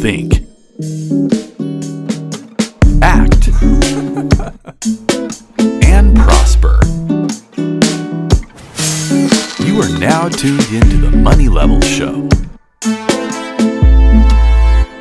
think, act, and prosper. You are now tuned into the Money Level Show.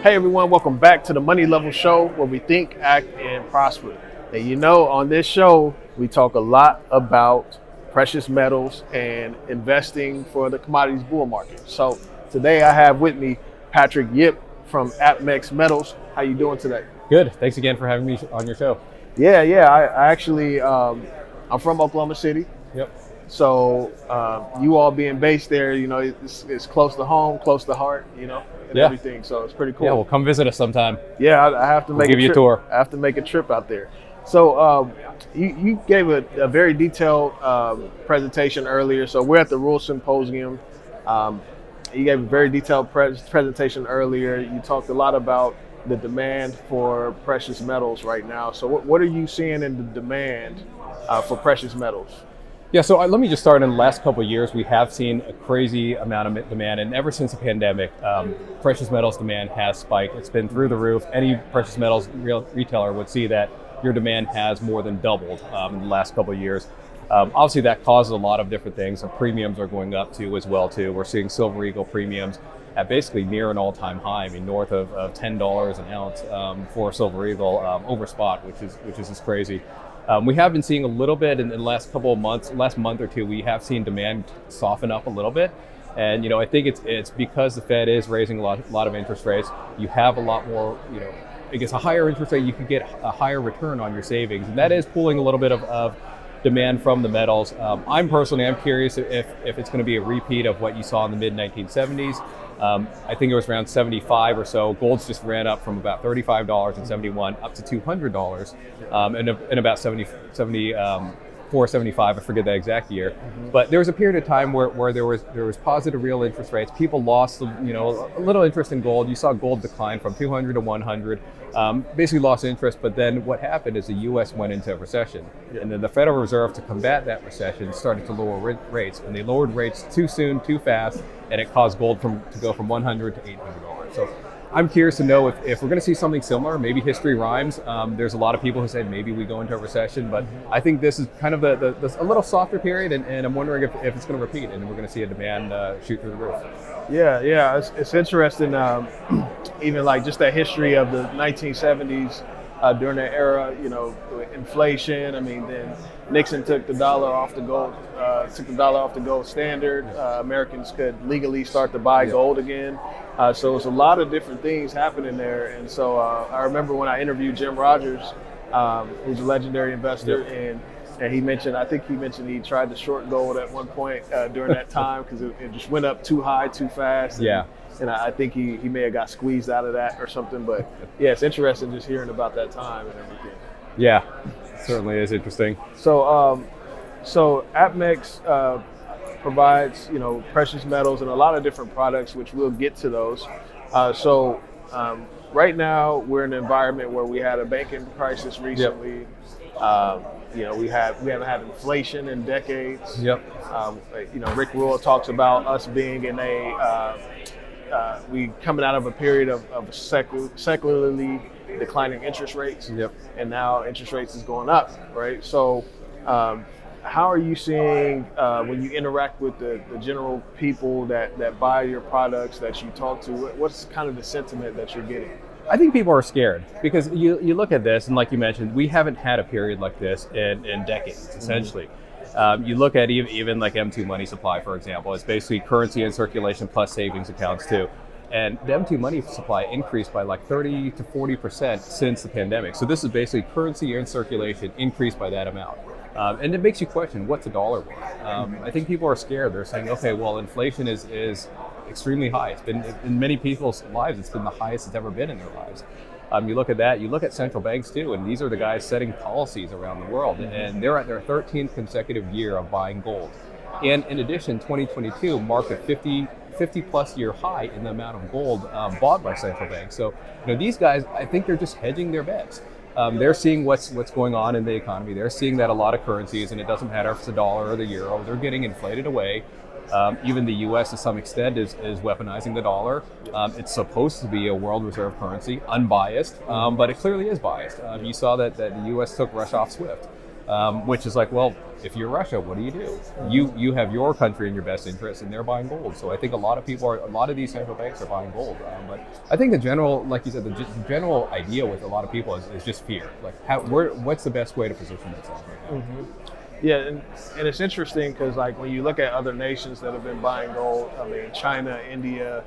Hey everyone, welcome back to the Money Level Show, where we think, act, and prosper. And you know, on this show, we talk a lot about precious metals and investing for the commodities bull market. So today I have with me Patrick Yip from Apex Metals. How you doing today? Good. Thanks again for having me on your show. Yeah. I actually, I'm from Oklahoma City. Yep. So you all being based there, you know, it's close to home, close to heart, you know, and everything. So it's pretty cool. Yeah, well, come visit us sometime. Yeah, I have to make give you a tour. I have to make a trip out there. So you gave a very detailed presentation earlier. So we're at the Rural Symposium. You gave a very detailed presentation earlier. You talked a lot about the demand for precious metals right now. So what are you seeing in the demand for precious metals? Yeah, so let me just start. In the last couple of years, we have seen a crazy amount of demand, and ever since the pandemic, precious metals demand has spiked. It's been through the roof. Any precious metals retailer would see that your demand has more than doubled in the last couple of years. Obviously, that causes a lot of different things. The premiums are going up too, as well too. We're seeing Silver Eagle premiums at basically near an all-time high. I mean, north of $10 an ounce for Silver Eagle over spot, which is just crazy. We have been seeing a little bit in the last couple of months, last month or two, we have seen demand soften up a little bit. And, you know, I think it's because the Fed is raising a lot of interest rates. You have a lot more, you know, I guess a higher interest rate, you can get a higher return on your savings. And that is pulling a little bit of demand from the metals. I'm curious if it's going to be a repeat of what you saw in the mid-1970s. I think it was around 75 or so. Gold's just ran up from about $35 in 71 up to $200 and about 475, I forget the exact year. But there was a period of time where there was positive real interest rates. People lost, you know, a little interest in gold. You saw gold decline from 200 to 100, basically lost interest. But then what happened is the U.S. went into a recession, and then the Federal Reserve, to combat that recession, started to lower rates, and they lowered rates too soon, too fast, and it caused gold to go from $100 to $800. So I'm curious to know if we're going to see something similar. Maybe history rhymes. There's a lot of people who said maybe we go into a recession, but I think this is kind of a little softer period, and I'm wondering if it's going to repeat, and we're going to see a demand shoot through the roof. Yeah, it's interesting. Even like just that history of the 1970s during that era, you know, inflation. I mean, then Nixon took the dollar off the gold standard. Americans could legally start to buy gold again. So it's a lot of different things happening there. And so I remember when I interviewed Jim Rogers, who's a legendary investor, and he mentioned he tried to short gold at one point during that time because it just went up too high, too fast. And I think he may have got squeezed out of that or something. But yeah, it's interesting just hearing about that time and everything. Yeah, it certainly is interesting. So Apex provides, you know, precious metals and a lot of different products, which we'll get to those. Right now we're in an environment where we had a banking crisis recently. You know, we haven't had inflation in decades. You know, Rick Rule talks about us being in we coming out of a period of secularly declining interest rates. And now interest rates is going up, right? So how are you seeing when you interact with the general people that buy your products, that you talk to, what's kind of the sentiment that you're getting? I think people are scared because you look at this, and like you mentioned, we haven't had a period like this in decades, essentially. You look at even like M2 money supply, for example. It's basically currency in circulation plus savings accounts too. And the M2 money supply increased by like 30 to 40% since the pandemic. So this is basically currency in circulation increased by that amount. And it makes you question, what's a dollar worth? I think people are scared. They're saying, okay, well, inflation is extremely high. It's been, in many people's lives, it's been the highest it's ever been in their lives. You look at that, you look at central banks too, and these are the guys setting policies around the world, and they're at their 13th consecutive year of buying gold. And in addition, 2022 marked a 50 plus year high in the amount of gold bought by central banks. So, you know, these guys, I think they're just hedging their bets. They're seeing what's going on in the economy. They're seeing that a lot of currencies, and it doesn't matter if it's the dollar or the euro, they're getting inflated away. Even the U.S. to some extent is weaponizing the dollar. It's supposed to be a world reserve currency, unbiased, but it clearly is biased. You saw that the U.S. took Russia off SWIFT. Which is like, well, if you're Russia, what do? You have your country in your best interest, and they're buying gold. So I think a lot of these central banks are buying gold. But I think the general, like you said, the general idea with a lot of people is just fear. Like, what's the best way to position themselves right now? Mm-hmm. Yeah, and it's interesting because like when you look at other nations that have been buying gold, I mean China, India,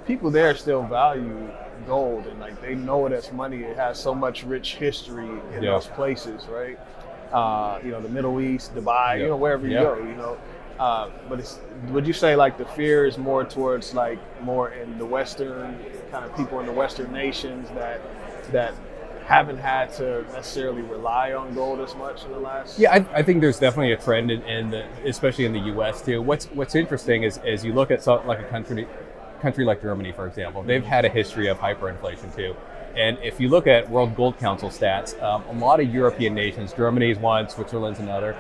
people there still value gold, and like they know it as money. It has so much rich history in those places, right? The Middle East, Dubai, wherever you go, but would you say like the fear is more towards like more in the Western kind of people in the Western nations that haven't had to necessarily rely on gold as much in the last? Yeah, I think there's definitely a trend especially in the U.S. too. What's interesting is you look at like a country like Germany, for example. They've had a history of hyperinflation too. And if you look at World Gold Council stats, a lot of European nations, Germany is one, Switzerland's another,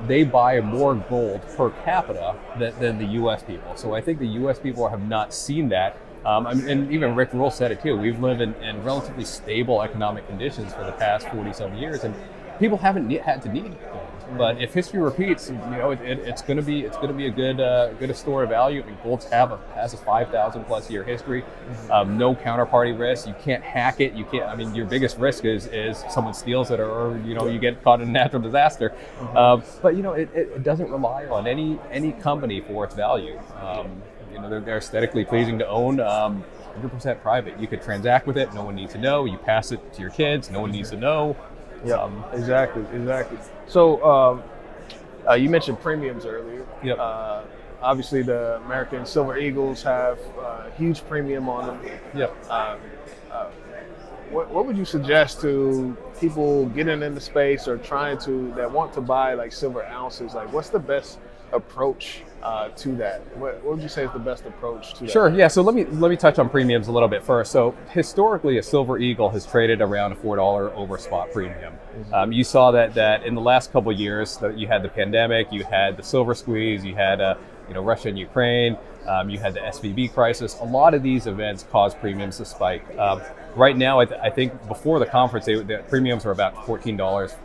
they buy more gold per capita than the U.S. people. So I think the U.S. people have not seen that. And even Rick Rule said it too. We've lived in relatively stable economic conditions for the past 40-some years, and people haven't had to need gold. But if history repeats, it's going to be a good store of value. I mean, gold has a 5,000 plus year history, no counterparty risk. You can't hack it. You can't. I mean, your biggest risk is someone steals it or you get caught in a natural disaster. But it doesn't rely on any company for its value. They're aesthetically pleasing to own. 100% private. You could transact with it. No one needs to know. You pass it to your kids. No one needs to know. Yeah, exactly. So you mentioned premiums earlier. Yep. Obviously, the American Silver Eagles have a huge premium on them. Yep. What would you suggest to people getting into space or that want to buy like silver ounces? Like, what's the best approach to that? What would you say is the best approach to that? Sure. Yeah. So let me touch on premiums a little bit first. So historically, a silver eagle has traded around a $4 over spot premium. Mm-hmm. You saw that in the last couple of years. That you had the pandemic, you had the silver squeeze, you had Russia and Ukraine, you had the SVB crisis. A lot of these events caused premiums to spike. Right now, I think before the conference, the premiums were about $14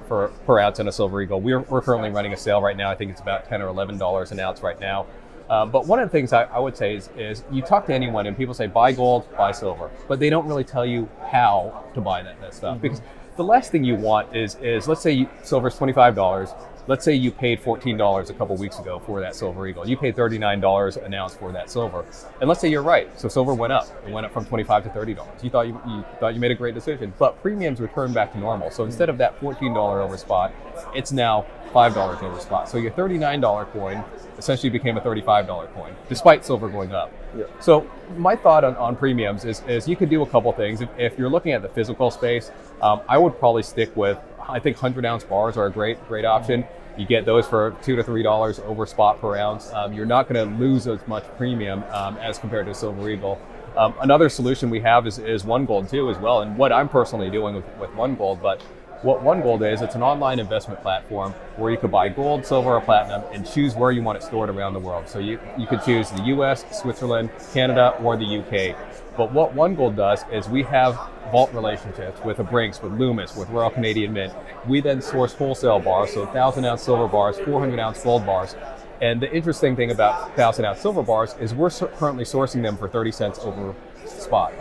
per ounce in a silver eagle. We're currently running a sale right now. I think it's about $10 or $11 an ounce right now. But one of the things I would say is you talk to anyone and people say buy gold, buy silver, but they don't really tell you how to buy that stuff. Mm-hmm. Because the last thing you want is let's say silver's $25. Let's say you paid $14 a couple weeks ago for that silver eagle. You paid $39 an ounce for that silver. And let's say you're right. So silver went up. It went up from $25 to $30. You thought you made a great decision. But premiums returned back to normal. So instead of that $14 over spot, it's now $5 over spot. So your $39 coin essentially became a $35 coin, despite silver going up. Yeah. So my thought on premiums is you could do a couple things. If you're looking at the physical space, I would probably stick with, I think 100-ounce bars are a great option. You get those for $2 to $3 over spot per ounce. You're not going to lose as much premium as compared to Silver Eagle. Another solution we have is One Gold too as well, and what I'm personally doing with One Gold. But what One Gold is, it's an online investment platform where you could buy gold, silver, or platinum and choose where you want it stored around the world. So you could choose the US, Switzerland, Canada, or the UK. But what One Gold does is we have vault relationships with a Brinks, with Loomis, with Royal Canadian Mint. We then source wholesale bars, so 1,000-ounce silver bars, 400-ounce gold bars. And the interesting thing about 1,000-ounce silver bars is we're currently sourcing them for 30 cents over spot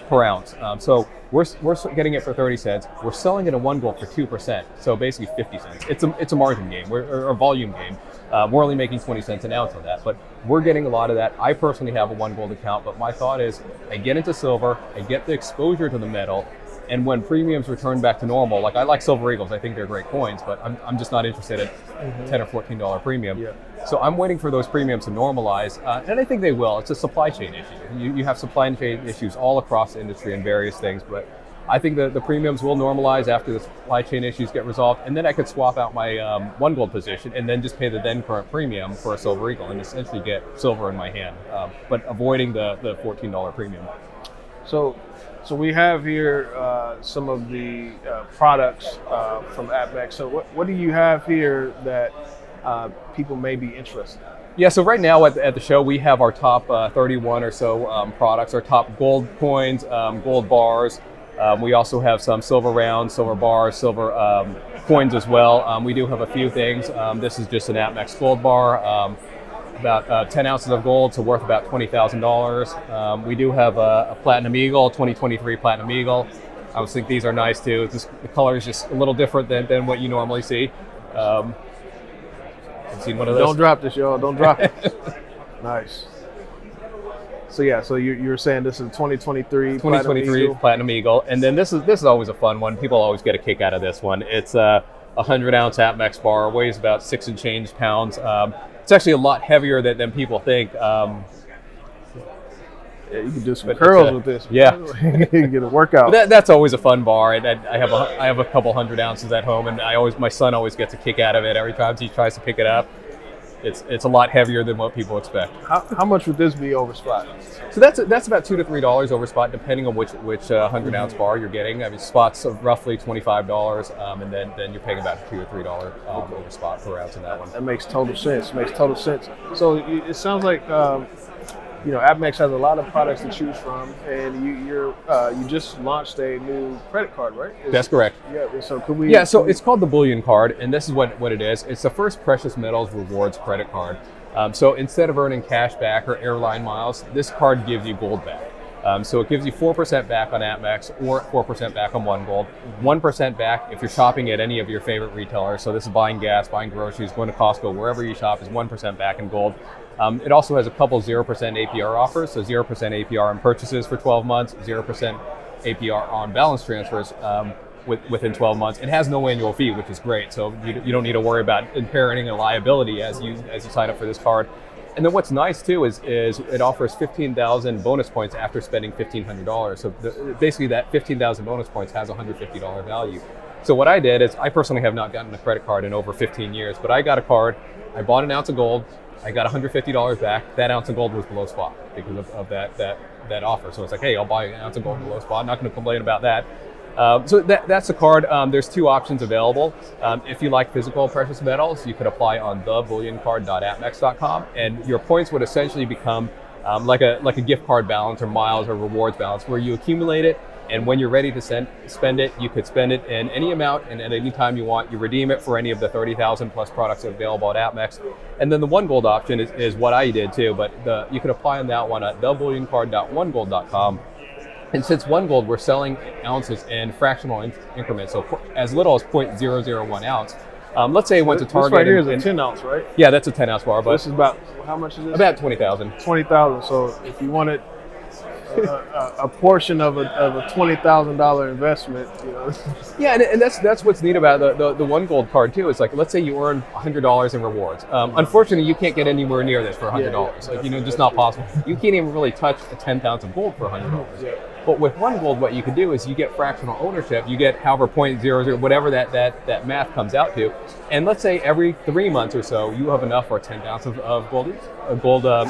per ounce. So we're getting it for 30 cents. We're selling it at One Gold for 2%, so basically 50 cents. It's a margin game, or a volume game. We're only making 20 cents an ounce on that, but we're getting a lot of that. I personally have a One Gold account, but my thought is I get into silver, I get the exposure to the metal, and when premiums return back to normal, like I like Silver Eagles, I think they're great coins, but I'm just not interested in $10 or $14 premium. Yeah. So I'm waiting for those premiums to normalize, and I think they will. It's a supply chain issue. You have supply chain issues all across the industry and various things, but I think the premiums will normalize after the supply chain issues get resolved, and then I could swap out my One Gold position and then just pay the then current premium for a Silver Eagle and essentially get silver in my hand, but avoiding the $14 premium. So we have here some of the products from AppMax. So what do you have here that people may be interested in? Yeah, so right now at the show, we have our top 31 or so products, our top gold coins, gold bars. We also have some silver rounds, silver bars, silver coins as well. We do have a few things. This is just an APMEX gold bar, about 10 ounces of gold, so worth about $20,000. We do have a Platinum Eagle, 2023 Platinum Eagle. I always think these are nice too. The color is just a little different than what you normally see. Seen one of those? Don't drop this, y'all. Don't drop it. Nice. So yeah, so you were saying this is 2023 Platinum Eagle, and then this is always a fun one. People always get a kick out of this one. It's a 100-ounce APMEX bar, weighs about 6 and change pounds. It's actually a lot heavier than people think. Yeah, you can do some curls with this. Yeah, you can get a workout. That's always a fun bar. And I have a couple 100 ounces at home, and my son always gets a kick out of it every time he tries to pick it up. It's a lot heavier than what people expect. How much would this be over spot? So that's about $2 to $3 over spot, depending on which 100-ounce bar you're getting. I mean, spot's roughly $25, and then you're paying about $2 to $3 over spot per ounce in that one. That makes total sense. So it sounds like APMEX has a lot of products to choose from, and you just launched a new credit card, right? That's correct. Yeah. So could we? Yeah. So it's called the Bullion Card, and this is what it is. It's the first precious metals rewards credit card. So instead of earning cash back or airline miles, this card gives you gold back. So it gives you 4% back on APMEX or 4% back on One Gold, 1% back if you're shopping at any of your favorite retailers. So this is buying gas, buying groceries, going to Costco, wherever you shop is 1% back in gold. It also has a couple 0% APR offers, so 0% APR on purchases for 12 months, 0% APR on balance transfers within 12 months. It has no annual fee, which is great, so you don't need to worry about inheriting a liability as you sign up for this card. And then what's nice too is it offers 15,000 bonus points after spending $1,500. So basically that 15,000 bonus points has a $150 value. So what I did is I personally have not gotten a credit card in over 15 years, but I got a card, I bought an ounce of gold, I got $150 back. That ounce of gold was below spot because of that offer. So it's like, hey, I'll buy an ounce of gold below spot. I'm not going to complain about that. So that's the card. There's two options available. If you like physical precious metals, you could apply on thebullion.apmex.com, and your points would essentially become like a gift card balance or miles or rewards balance, where you accumulate it. And when you're ready to spend it, you could spend it in any amount and at any time you want. You redeem it for any of the 30,000 plus products available at APMEX. And then the One Gold option is what I did too, but you could apply on that one at thebullion.onegold.com. And since One Gold, we're selling ounces in fractional increments, so as little as 0.001 ounce. Let's say it went to Target. This right here is a 10 ounce, right? Yeah, that's a 10 ounce bar. But this is about, how much is this? About 20,000. 20,000. So if you wanted a portion of a $20,000 investment, Yeah, and that's what's neat about the One Gold card too. It's like, let's say you earn $100 in rewards. Unfortunately, you can't get anywhere near this for $100. Like, just not possible. You can't even really touch a 10th ounce of gold for $100. Yeah. But with One Gold, what you can do is you get fractional ownership. You get however 0.00, whatever that math comes out to. And let's say every 3 months or so, you have enough for a 10th ounce of gold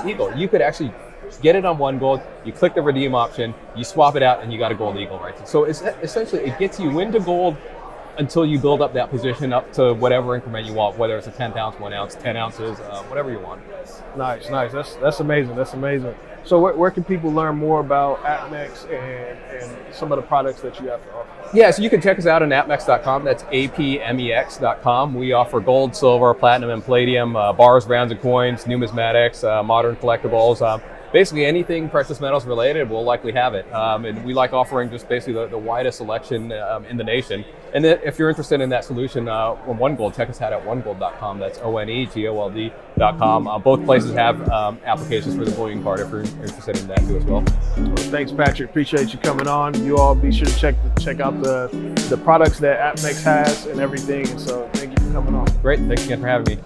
Eagle. You could actually get it on One Gold, you click the redeem option, you swap it out, and you got a gold Eagle, right? So it's essentially, it gets you into gold until you build up that position up to whatever increment you want, whether it's a 10th ounce, 1 ounce, 10 ounces, whatever you want. Nice. That's amazing. So where can people learn more about APMEX and some of the products that you have to offer? Yeah, so you can check us out on apmex.com. That's apmex.com. We offer gold, silver, platinum, and palladium, bars, rounds, and coins, numismatics, modern collectibles. Basically anything precious metals related, we'll likely have it. And we like offering just basically the widest selection in the nation. And then if you're interested in that solution on One Gold, check us out at onegold.com. That's onegold.com. Both places have applications for the Bullion Card if you're interested in that too as well. Well, thanks, Patrick. Appreciate you coming on. You all be sure to check out the products that APMEX has and everything. And so thank you for coming on. Great. Thanks again for having me.